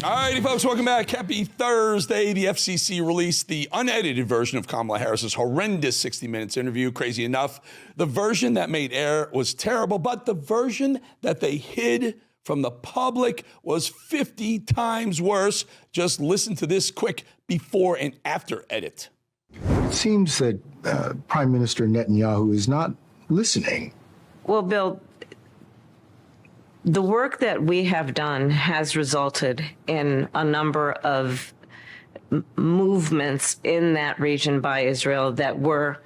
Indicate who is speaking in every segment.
Speaker 1: All righty, folks, welcome back. Happy Thursday. The FCC released the unedited version of Kamala Harris's horrendous 60 Minutes interview. Crazy enough, the version that made air was terrible, but the version that they hid from the public was 50 times worse. Just listen to this quick before and after edit.
Speaker 2: It seems that Prime Minister Netanyahu is not listening.
Speaker 3: Well, Bill, the work that we have done has resulted in a number of movements in that region by Israel that were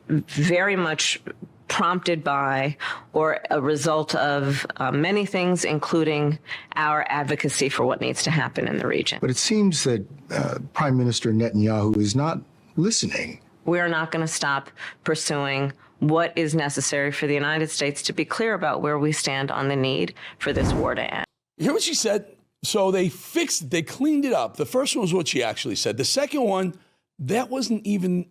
Speaker 3: very much prompted by or a result of many things, including our advocacy for what needs to happen in the region.
Speaker 2: But it seems that Prime Minister Netanyahu is not listening.
Speaker 3: We are not going to stop pursuing what is necessary for the United States to be clear about where we stand on the need for this war to end.
Speaker 1: You hear what she said? So they fixed, they cleaned it up. The first one was what she actually said. The second one, that wasn't even,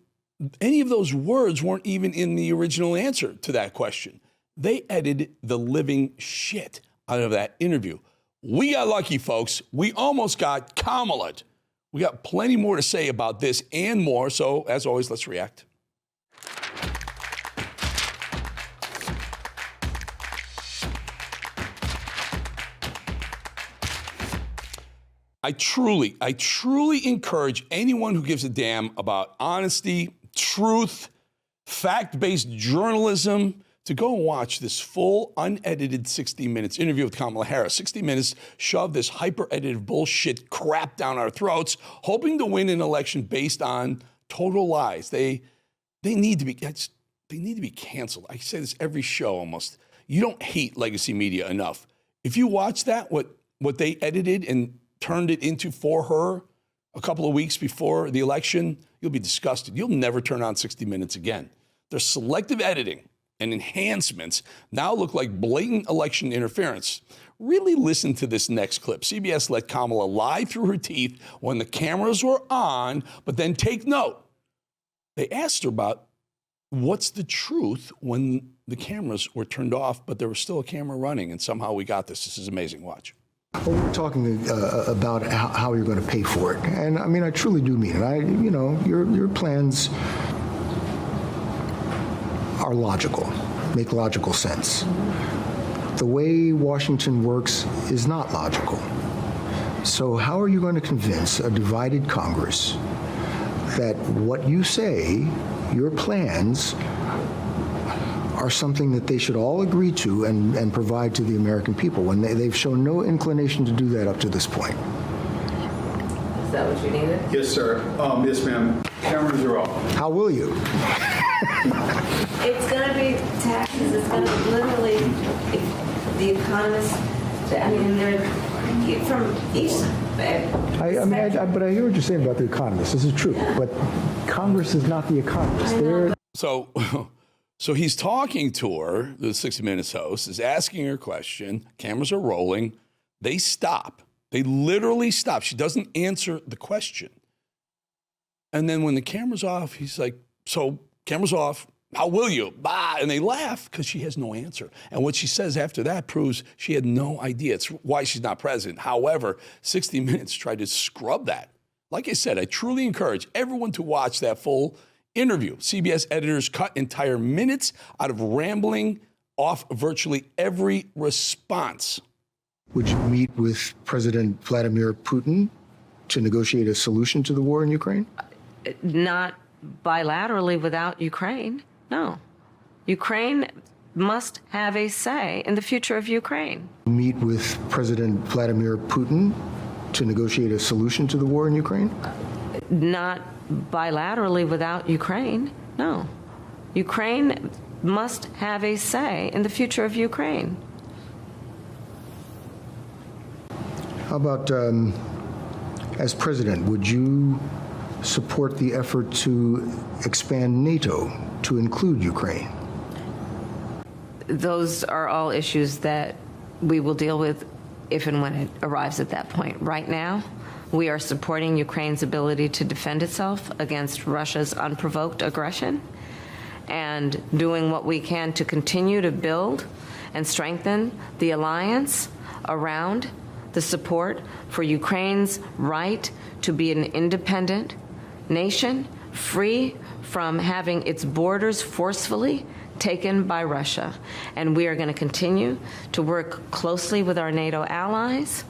Speaker 1: any of those words weren't even in the original answer to that question. They edited the living shit out of that interview. We got lucky, folks. We almost got Kamala. We got plenty more to say about this and more. So as always, let's react. I truly encourage anyone who gives a damn about honesty, truth, fact-based journalism to go and watch this full, unedited 60 Minutes interview with Kamala Harris. 60 Minutes shoved this hyper-edited bullshit crap down our throats, hoping to win an election based on total lies. They need to be canceled. I say this every show almost. You don't hate legacy media enough. If you watch that, what they edited and turned it into for her a couple of weeks before the election, you'll be disgusted. You'll never turn on 60 Minutes again. Their selective editing and enhancements now look like blatant election interference. Really listen to this next clip. CBS let Kamala lie through her teeth when the cameras were on, but then take note. They asked her about what's the truth when the cameras were turned off, but there was still a camera running, and somehow we got this. This is amazing. Watch.
Speaker 2: Well, we're talking about how you're going to pay for it, and I mean, I truly do mean it. Your plans are logical, make logical sense. The way Washington works is not logical. So how are you going to convince a divided Congress that what you say, your plans, are something that they should all agree to and provide to the American people when they've shown no inclination to do that up to this point?
Speaker 3: Is that what you needed?
Speaker 4: Yes, sir. Yes, ma'am. Cameras are off.
Speaker 2: How will you?
Speaker 5: It's going to be taxes. It's going to be literally the economists. I mean, they're from each.
Speaker 2: But I hear what you're saying about the economists. This is true. But Congress is not the economists. They're
Speaker 1: So he's talking to her, the 60 Minutes host, is asking her a question. Cameras are rolling. They stop. They literally stop. She doesn't answer the question. And then when the camera's off, he's like, so cameras off. How will you? Bah! And they laugh because she has no answer. And what she says after that proves she had no idea. It's why she's not president. However, 60 Minutes tried to scrub that. Like I said, I truly encourage everyone to watch that full interview. CBS editors cut entire minutes out of rambling off virtually every response.
Speaker 2: Would you meet with President Vladimir Putin to negotiate a solution to the war in Ukraine?
Speaker 3: Not bilaterally without Ukraine, no. Ukraine must have a say in the future of Ukraine.
Speaker 2: Meet with President Vladimir Putin to negotiate a solution to the war in Ukraine?
Speaker 3: Not bilaterally without Ukraine, no. Ukraine must have a say in the future of Ukraine.
Speaker 2: How about, as president, would you support the effort to expand NATO to include Ukraine?
Speaker 3: Those are all issues that we will deal with if and when it arrives at that point. Right now, we are supporting Ukraine's ability to defend itself against Russia's unprovoked aggression and doing what we can to continue to build and strengthen the alliance around the support for Ukraine's right to be an independent nation, free from having its borders forcefully taken by Russia. And we are going to continue to work closely with our NATO allies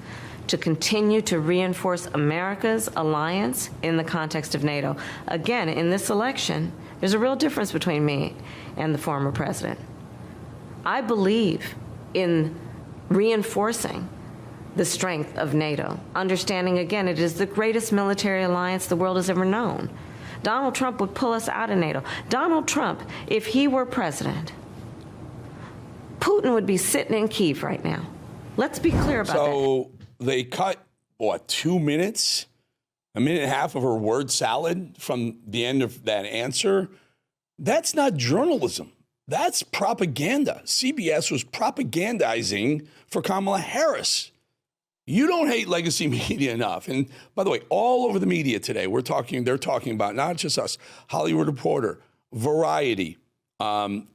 Speaker 3: to continue to reinforce America's alliance in the context of NATO. Again, in this election, there's a real difference between me and the former president. I believe in reinforcing the strength of NATO, understanding, again, it is the greatest military alliance the world has ever known. Donald Trump would pull us out of NATO. Donald Trump, if he were president, Putin would be sitting in Kyiv right now. Let's be clear about that.
Speaker 1: So they cut, what, 2 minutes? A minute and a half of her word salad from the end of that answer? That's not journalism. That's propaganda. CBS was propagandizing for Kamala Harris. You don't hate legacy media enough. And by the way, all over the media today, they're talking about not just us, Hollywood Reporter, Variety, cover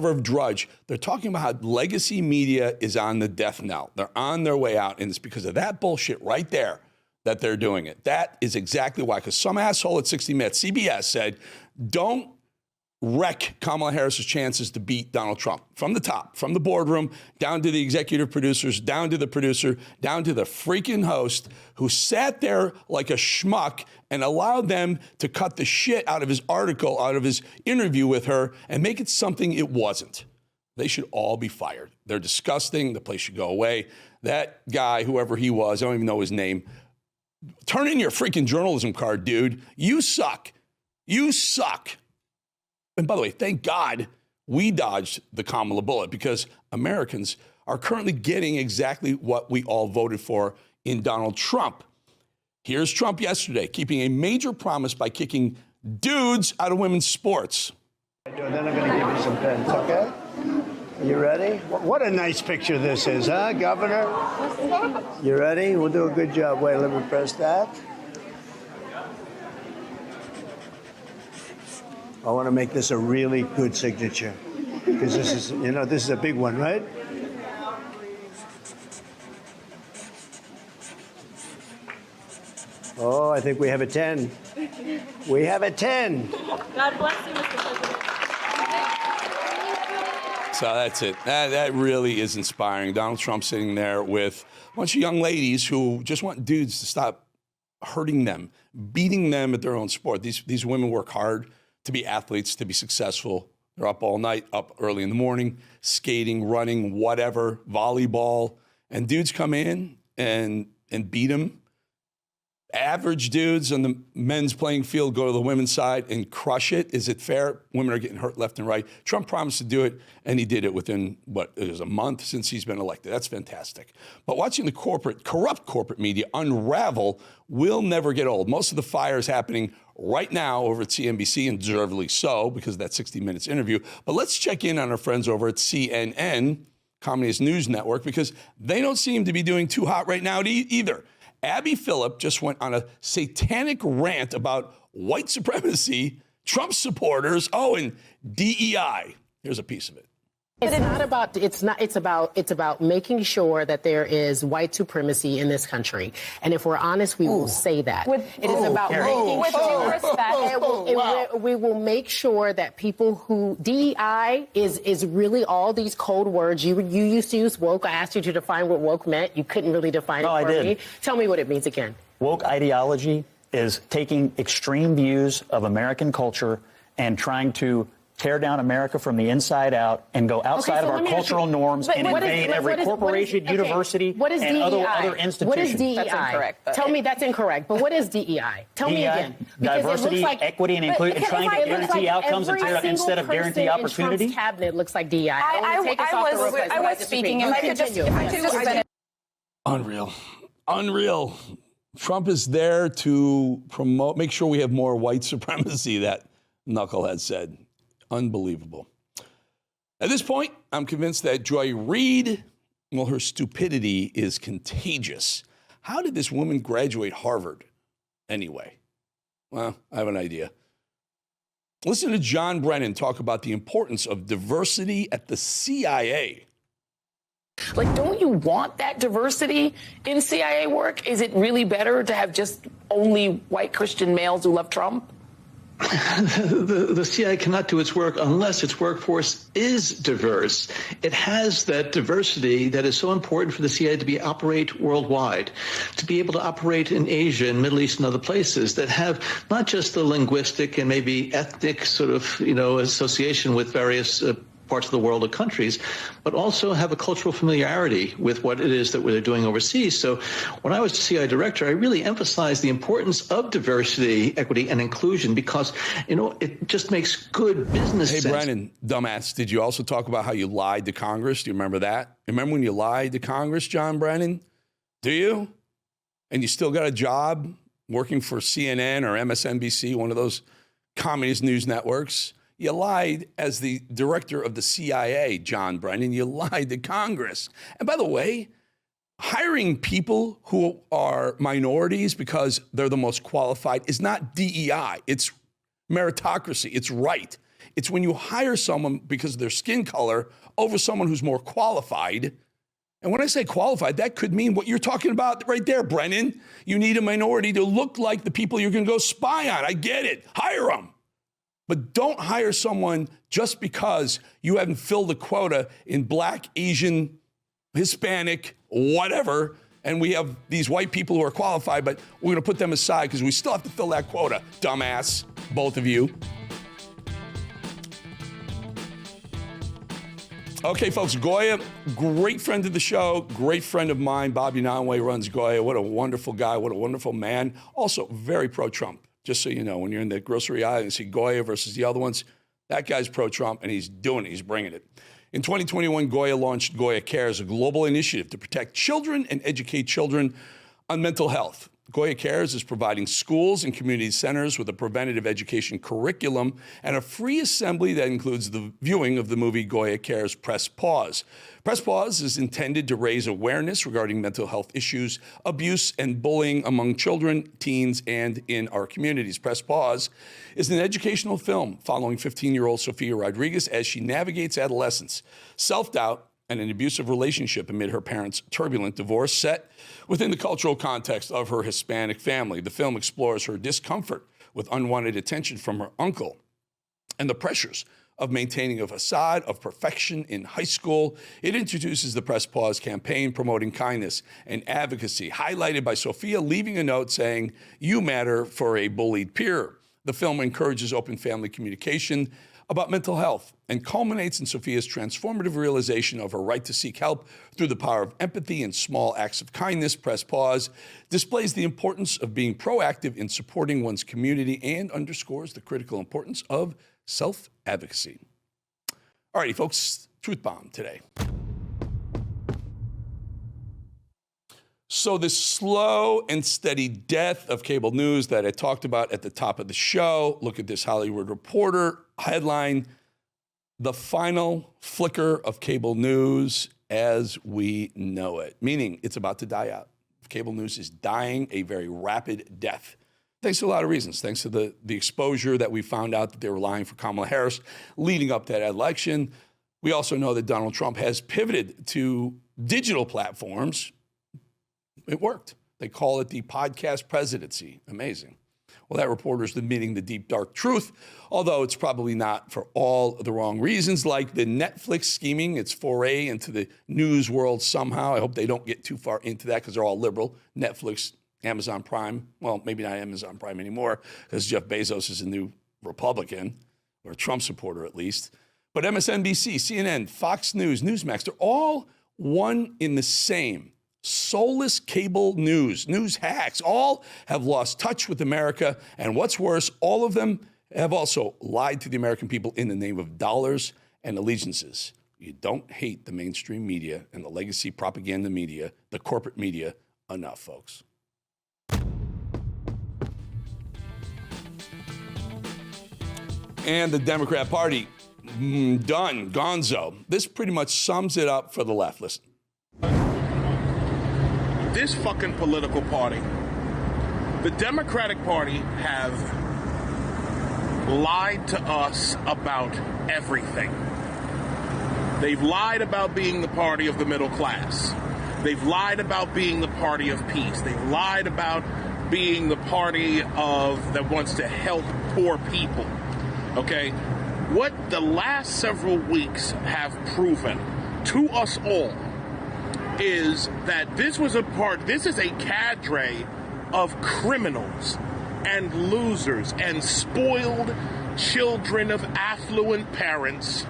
Speaker 1: of Drudge. They're talking about how legacy media is on the death knell. They're on their way out. And it's because of that bullshit right there that they're doing it. That is exactly why. Because some asshole at 60 Minutes, CBS, said, don't wreck Kamala Harris's chances to beat Donald Trump from the top, from the boardroom, down to the executive producers, down to the producer, down to the freaking host who sat there like a schmuck and allowed them to cut the shit out of his article, out of his interview with her and make it something it wasn't. They should all be fired. They're disgusting. The place should go away. That guy, whoever he was, I don't even know his name. Turn in your freaking journalism card, dude. You suck. You suck. And by the way, thank God we dodged the Kamala bullet because Americans are currently getting exactly what we all voted for in Donald Trump. Here's Trump yesterday, keeping a major promise by kicking dudes out of women's sports.
Speaker 6: Then I'm going to give you some pens, okay? You ready? What a nice picture this is, huh, Governor? You ready? We'll do a good job. Wait, let me press that. I want to make this a really good signature because this is, this is a big one, right? Oh, I think we have a 10. We have a 10.
Speaker 5: God bless you, Mr. President.
Speaker 1: So that's it. That really is inspiring. Donald Trump sitting there with a bunch of young ladies who just want dudes to stop hurting them, beating them at their own sport. These women work hard to be athletes, to be successful. They're up all night, up early in the morning, skating, running, whatever, volleyball. And dudes come in and beat them. Average dudes on the men's playing field go to the women's side and crush it. Is it fair? Women are getting hurt left and right. Trump promised to do it, and he did it within, it was a month since he's been elected. That's fantastic. But watching the corrupt corporate media unravel will never get old. Most of the fire is happening right now over at CNBC, and deservedly so, because of that 60 Minutes interview. But let's check in on our friends over at CNN, Communist News Network, because they don't seem to be doing too hot right now either. Abby Phillip just went on a satanic rant about white supremacy, Trump supporters, and DEI. Here's a piece of it.
Speaker 7: It's about making sure that there is white supremacy in this country. And if we're honest, we will say that. It is about making sure we will make sure that people who DEI is really all these code words. You used to use woke. I asked you to define what woke meant. You couldn't really define it for me. Tell me what it means again.
Speaker 8: Woke ideology is taking extreme views of American culture and trying to tear down America from the inside out and go outside of our cultural norms and invade every corporation, university, and other institutions.
Speaker 7: What is DEI?
Speaker 9: That's incorrect.
Speaker 7: Tell me that's incorrect. But what is DEI? Tell me again.
Speaker 8: Diversity, equity, and inclusion, and trying to guarantee outcomes instead of guarantee opportunity.
Speaker 7: Trump's cabinet looks like DEI.
Speaker 9: I was speaking, and I could just finish.
Speaker 1: Unreal. Trump is there to make sure we have more white supremacy, that knucklehead said. Unbelievable. At this point, I'm convinced that Joy Reid, her stupidity is contagious. How did this woman graduate Harvard anyway? Well, I have an idea. Listen to John Brennan talk about the importance of diversity at the CIA.
Speaker 10: Like, don't you want that diversity in CIA work? Is it really better to have just only white Christian males who love Trump?
Speaker 11: The CIA cannot do its work unless its workforce is diverse. It has that diversity that is so important for the CIA to operate worldwide, to be able to operate in Asia and Middle East and other places that have not just the linguistic and maybe ethnic sort of, association with various parts of the world or countries, but also have a cultural familiarity with what it is that they're doing overseas. So when I was CIA director, I really emphasized the importance of diversity, equity, and inclusion because, it just makes good business sense.
Speaker 1: Hey, Brennan, dumbass, did you also talk about how you lied to Congress? Do you remember that? Remember when you lied to Congress, John Brennan? Do you? And you still got a job working for CNN or MSNBC, one of those communist news networks? You lied as the director of the CIA, John Brennan. You lied to Congress. And by the way, hiring people who are minorities because they're the most qualified is not DEI. It's meritocracy. It's right. It's when you hire someone because of their skin color over someone who's more qualified. And when I say qualified, that could mean what you're talking about right there, Brennan. You need a minority to look like the people you're going to go spy on. I get it. Hire them. But don't hire someone just because you haven't filled a quota in Black, Asian, Hispanic, whatever, and we have these white people who are qualified, but we're going to put them aside because we still have to fill that quota, dumbass, both of you. Okay, folks, Goya, great friend of the show, great friend of mine. Bobby Nonway runs Goya. What a wonderful guy, what a wonderful man. Also, very pro-Trump. Just so you know, when you're in the grocery aisle and you see Goya versus the other ones, that guy's pro-Trump, and he's doing it. He's bringing it. In 2021, Goya launched Goya Cares, a global initiative to protect children and educate children on mental health. Goya Cares is providing schools and community centers with a preventative education curriculum and a free assembly that includes the viewing of the movie Goya Cares Press Pause. Press Pause is intended to raise awareness regarding mental health issues, abuse, and bullying among children, teens, and in our communities. Press Pause is an educational film following 15-year-old Sofia Rodriguez as she navigates adolescence, self-doubt, and an abusive relationship amid her parents' turbulent divorce set within the cultural context of her Hispanic family. The film explores her discomfort with unwanted attention from her uncle and the pressures of maintaining a facade of perfection in high school. It introduces the Press Pause campaign promoting kindness and advocacy, highlighted by Sofia leaving a note saying, "You matter," for a bullied peer. The film encourages open family communication about mental health and culminates in Sofia's transformative realization of her right to seek help through the power of empathy and small acts of kindness. Press Pause displays the importance of being proactive in supporting one's community and underscores the critical importance of self-advocacy. All righty, folks, Truth Bomb today. So this slow and steady death of cable news that I talked about at the top of the show. Look at this Hollywood Reporter headline: the final flicker of cable news as we know it, meaning it's about to die out. Cable news is dying a very rapid death. Thanks to a lot of reasons. Thanks to the exposure that we found out that they were lying for Kamala Harris leading up to that election. We also know that Donald Trump has pivoted to digital platforms. It worked. They call it the podcast presidency. Amazing. Well, that reporter's admitting the deep, dark truth, although it's probably not for all the wrong reasons, like the Netflix scheming, its foray into the news world somehow. I hope they don't get too far into that because they're all liberal. Netflix, Amazon Prime. Well, maybe not Amazon Prime anymore because Jeff Bezos is a new Republican, or a Trump supporter at least. But MSNBC, CNN, Fox News, Newsmax, they're all one in the same. Soulless cable news hacks, all have lost touch with America. And what's worse, all of them have also lied to the American people in the name of dollars and allegiances. You don't hate the mainstream media and the legacy propaganda media, the corporate media, enough, folks. And the Democrat Party, done, gonzo. This pretty much sums it up for the left. Listen.
Speaker 12: This fucking political party, the Democratic Party, have lied to us about everything. They've lied about being the party of the middle class. They've lied about being the party of peace. They've lied about being the party that wants to help poor people. Okay? What the last several weeks have proven to us all is that this is a cadre of criminals and losers and spoiled children of affluent parents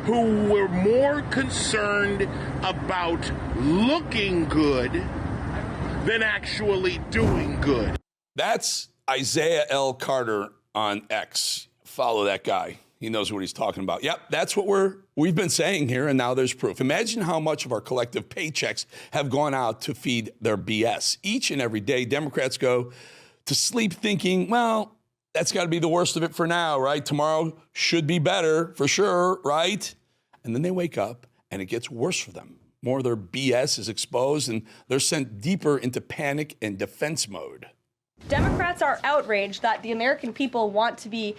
Speaker 12: who were more concerned about looking good than actually doing good.
Speaker 1: That's Isaiah L. Carter on X. Follow that guy. He knows what he's talking about. Yep, that's what we've been saying here, and now there's proof. Imagine how much of our collective paychecks have gone out to feed their BS. Each and every day, Democrats go to sleep thinking, well, that's got to be the worst of it for now, right? Tomorrow should be better for sure, right? And then they wake up and it gets worse for them. More of their BS is exposed and they're sent deeper into panic and defense mode.
Speaker 13: Democrats are outraged that the American people want to be,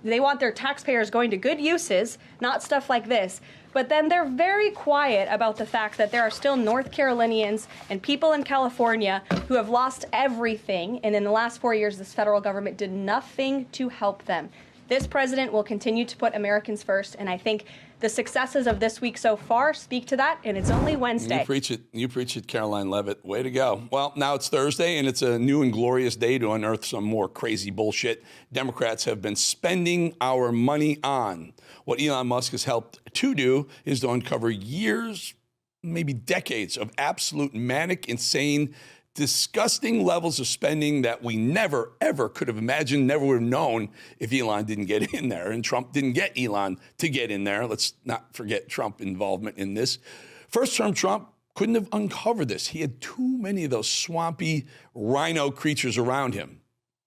Speaker 13: they want their taxpayers going to good uses, not stuff like this. But then they're very quiet about the fact that there are still North Carolinians and people in California who have lost everything. And in the last 4 years, this federal government did nothing to help them. This president will continue to put Americans first. And I think the successes of this week so far speak to that. And it's only Wednesday.
Speaker 1: You preach it, Caroline Leavitt. Way to go. Well, now it's Thursday, and it's a new and glorious day to unearth some more crazy bullshit Democrats have been spending our money on. What Elon Musk has helped to do is to uncover years, maybe decades of absolute manic, insane, disgusting levels of spending that we never, ever could have imagined, never would have known if Elon didn't get in there. And Trump didn't get Elon to get in there. Let's not forget Trump involvement in this. First-term Trump couldn't have uncovered this. He had too many of those swampy rhino creatures around him.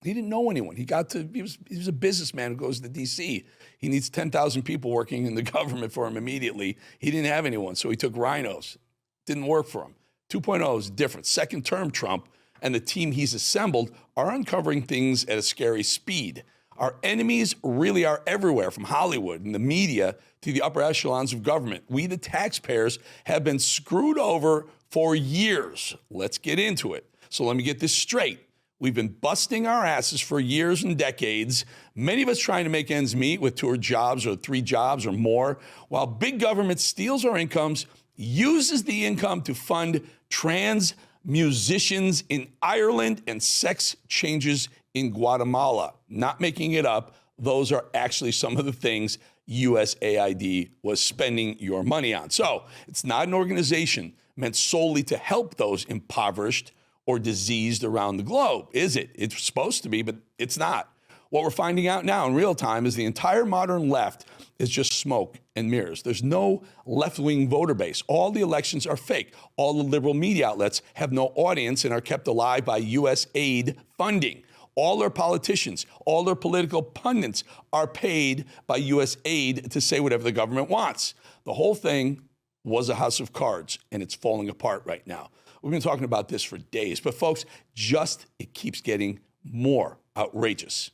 Speaker 1: He didn't know anyone. He was a businessman who goes to D.C. He needs 10,000 people working in the government for him immediately. He didn't have anyone, so he took rhinos. Didn't work for him. 2.0 is different. Second-term Trump and the team he's assembled are uncovering things at a scary speed. Our enemies really are everywhere, from Hollywood and the media to the upper echelons of government. We, the taxpayers, have been screwed over for years. Let's get into it. So let me get this straight. We've been busting our asses for years and decades, many of us trying to make ends meet with 2 jobs or 3 jobs or more, while big government steals our incomes, uses the income to fund trans musicians in Ireland and sex changes in Guatemala. Not making it up. Those are actually some of the things USAID was spending your money on. So it's not an organization meant solely to help those impoverished or diseased around the globe, is it? It's supposed to be, but it's not. What we're finding out now in real time is the entire modern left is just smoke and mirrors. There's no left-wing voter base. All the elections are fake. All the liberal media outlets have no audience and are kept alive by USAID funding. All their politicians, all their political pundits are paid by USAID to say whatever the government wants. The whole thing was a house of cards, and it's falling apart right now. We've been talking about this for days, but folks, it keeps getting more outrageous.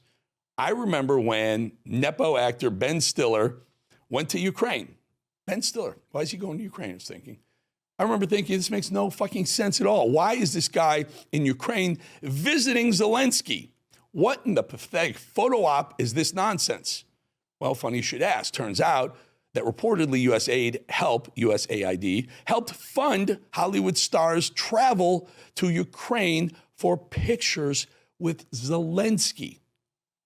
Speaker 1: I remember when Nepo actor Ben Stiller went to Ukraine. Ben Stiller, why is he going to Ukraine? I was thinking. I remember thinking, this makes no fucking sense at all. Why is this guy in Ukraine visiting Zelensky? What in the pathetic photo op is this nonsense? Well, funny you should ask. Turns out that reportedly USAID helped fund Hollywood stars' travel to Ukraine for pictures with Zelensky.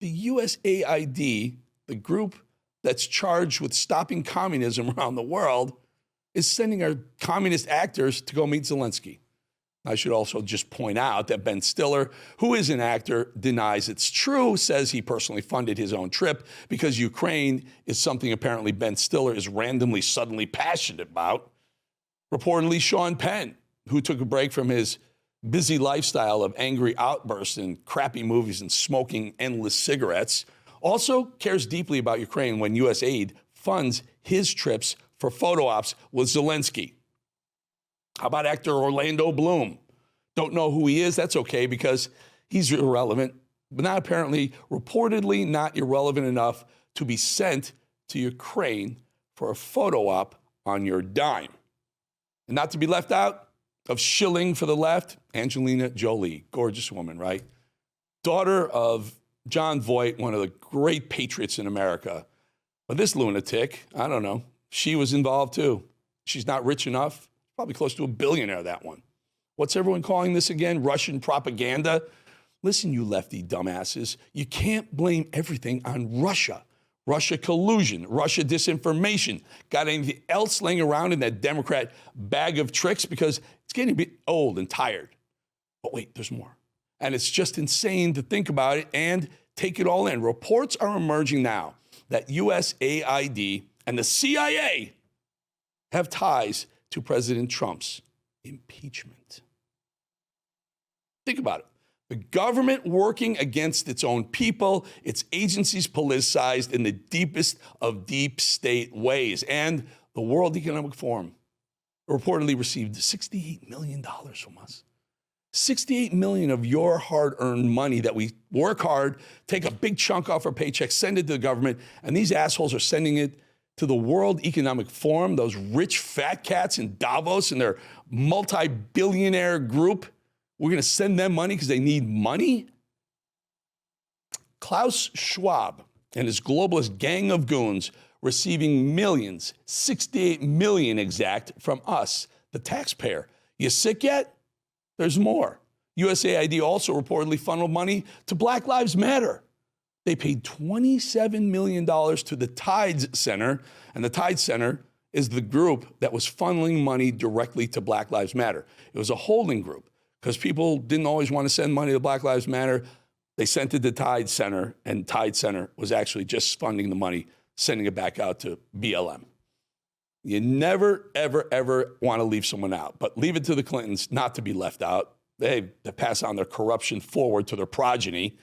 Speaker 1: The USAID, the group that's charged with stopping communism around the world, is sending our communist actors to go meet Zelensky. I should also just point out that Ben Stiller, who is an actor, denies it's true, says he personally funded his own trip because Ukraine is something apparently Ben Stiller is randomly, suddenly passionate about. Reportedly, Sean Penn, who took a break from his busy lifestyle of angry outbursts and crappy movies and smoking endless cigarettes, also cares deeply about Ukraine when USAID funds his trips for photo ops with Zelensky. How about actor Orlando Bloom? Don't know who he is? That's okay because he's irrelevant. reportedly not irrelevant enough to be sent to Ukraine for a photo op on your dime. And not to be left out of shilling for the left, Angelina Jolie, gorgeous woman, right? Daughter of John Voight, one of the great patriots in America. But this lunatic, I don't know, she was involved too. She's not rich enough, probably close to a billionaire, that one. What's everyone calling this again? Russian propaganda? Listen, you lefty dumbasses, you can't blame everything on Russia. Russia collusion, Russia disinformation. Got anything else laying around in that Democrat bag of tricks? Because it's getting a bit old and tired. But wait, there's more. And it's just insane to think about it and take it all in. Reports are emerging now that USAID and the CIA have ties to President Trump's impeachment. Think about it. The government working against its own people, its agencies politicized in the deepest of deep state ways. And the World Economic Forum reportedly received $68 million from us. 68 million of your hard-earned money that we work hard, take a big chunk off our paycheck, send it to the government, and these assholes are sending it to the World Economic Forum, those rich fat cats in Davos and their multi-billionaire group. We're going to send them money because they need money? Klaus Schwab and his globalist gang of goons receiving millions, 68 million exact, from us, the taxpayer. You sick yet? There's more. USAID also reportedly funneled money to Black Lives Matter. They paid $27 million to the Tides Center, and the Tides Center is the group that was funneling money directly to Black Lives Matter. It was a holding group because people didn't always want to send money to Black Lives Matter. They sent it to Tides Center, and Tides Center was actually just funding the money, sending it back out to BLM. You never, ever, ever want to leave someone out, but leave it to the Clintons not to be left out. They pass on their corruption forward to their progeny.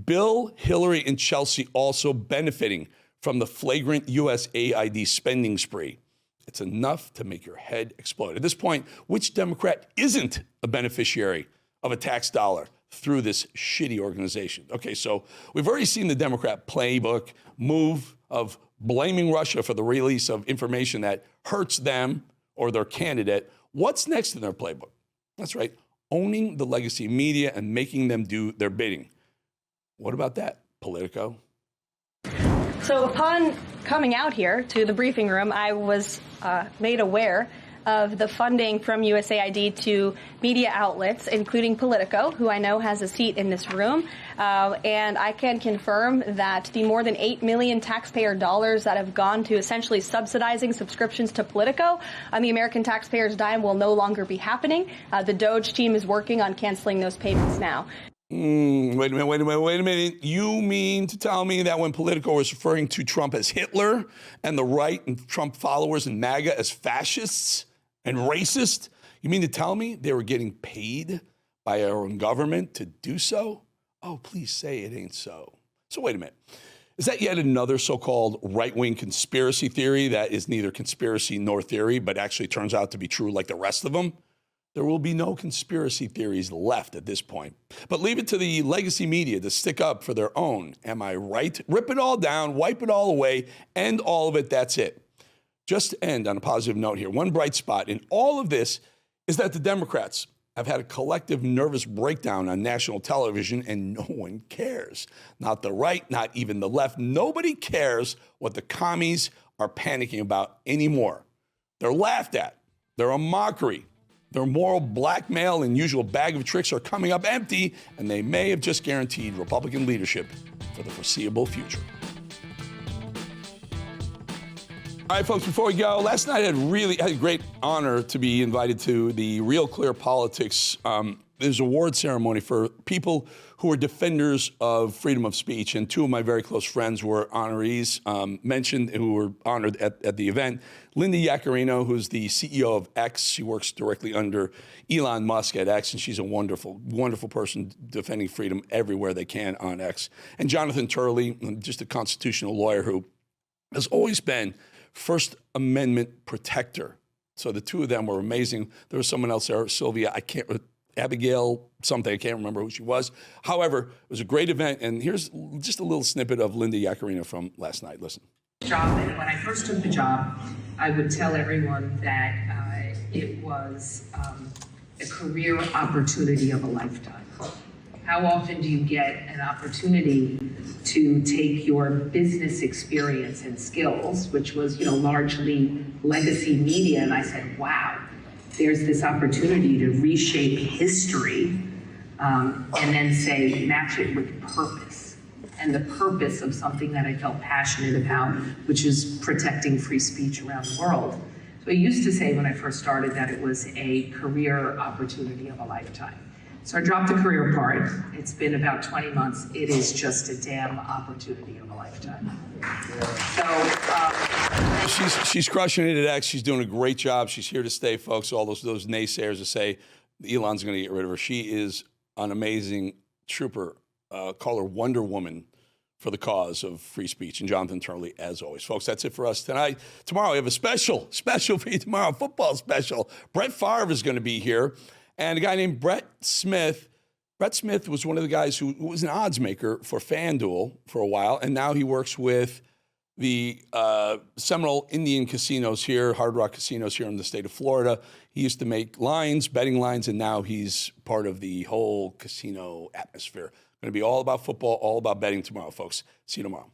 Speaker 1: Bill, Hillary, and Chelsea also benefiting from the flagrant USAID spending spree. It's enough to make your head explode. At this point, which Democrat isn't a beneficiary of a tax dollar through this shitty organization? Okay, so we've already seen the Democrat playbook move of blaming Russia for the release of information that hurts them or their candidate. What's next in their playbook? That's right, owning the legacy media and making them do their bidding. What about that, Politico?
Speaker 13: So upon coming out here to the briefing room, I was made aware of the funding from USAID to media outlets, including Politico, who I know has a seat in this room. And I can confirm that the more than 8 million taxpayer dollars that have gone to essentially subsidizing subscriptions to Politico on the American taxpayer's dime will no longer be happening. The Doge team is working on canceling those payments now.
Speaker 1: Wait a minute. You mean to tell me that when Politico was referring to Trump as Hitler and the right and Trump followers and MAGA as fascists and racist, you mean to tell me they were getting paid by our own government to do so? Oh, please say it ain't so. So wait a minute. Is that yet another so-called right-wing conspiracy theory that is neither conspiracy nor theory, but actually turns out to be true like the rest of them? There will be no conspiracy theories left at this point. But leave it to the legacy media to stick up for their own. Am I right? Rip it all down, wipe it all away, end all of it, that's it. Just to end on a positive note here, one bright spot in all of this is that the Democrats have had a collective nervous breakdown on national television, and no one cares. Not the right, not even the left. Nobody cares what the commies are panicking about anymore. They're laughed at. They're a mockery. Their moral blackmail and usual bag of tricks are coming up empty, and they may have just guaranteed Republican leadership for the foreseeable future. All right, folks, before we go, last night I had a great honor to be invited to the Real Clear Politics. There's an award ceremony for people who are defenders of freedom of speech, and two of my very close friends were honorees mentioned, who were honored at the event. Linda Yaccarino, who's the CEO of X. She works directly under Elon Musk at X, and she's a wonderful, wonderful person defending freedom everywhere they can on X. And Jonathan Turley, just a constitutional lawyer who has always been First Amendment protector. So the two of them were amazing. There was someone else there, Sylvia, I can't Abigail something. I can't remember who she was. However, it was a great event. And here's just a litlittle snippet of Linda Yaccarino from last night. Listen.
Speaker 14: Job, and when I first took the job, I would tell everyone that it was a career opportunity of a lifetime. How often do you get an opportunity to take your business experience and skills, which was, largely legacy media, and I said, wow, there's this opportunity to reshape history, and then say, match it with purpose. And the purpose of something that I felt passionate about, which is protecting free speech around the world. So I used to say when I first started that it was a career opportunity of a lifetime. So I dropped the career part. It's been about 20 months. It is just a damn opportunity of a lifetime. So
Speaker 1: she's crushing it at X. She's doing a great job. She's here to stay, folks. All those naysayers that say Elon's going to get rid of her. She is an amazing trooper. Call her Wonder Woman for the cause of free speech. And Jonathan Turley, as always. Folks, that's it for us tonight. Tomorrow we have a special for you tomorrow, football special. Brett Favre is going to be here. And a guy named Brett Smith. Brett Smith was one of the guys who was an odds maker for FanDuel for a while. And now he works with the Seminole Indian casinos here, Hard Rock casinos here in the state of Florida. He used to make lines, betting lines, and now he's part of the whole casino atmosphere. Going to be all about football, all about betting tomorrow, folks. See you tomorrow.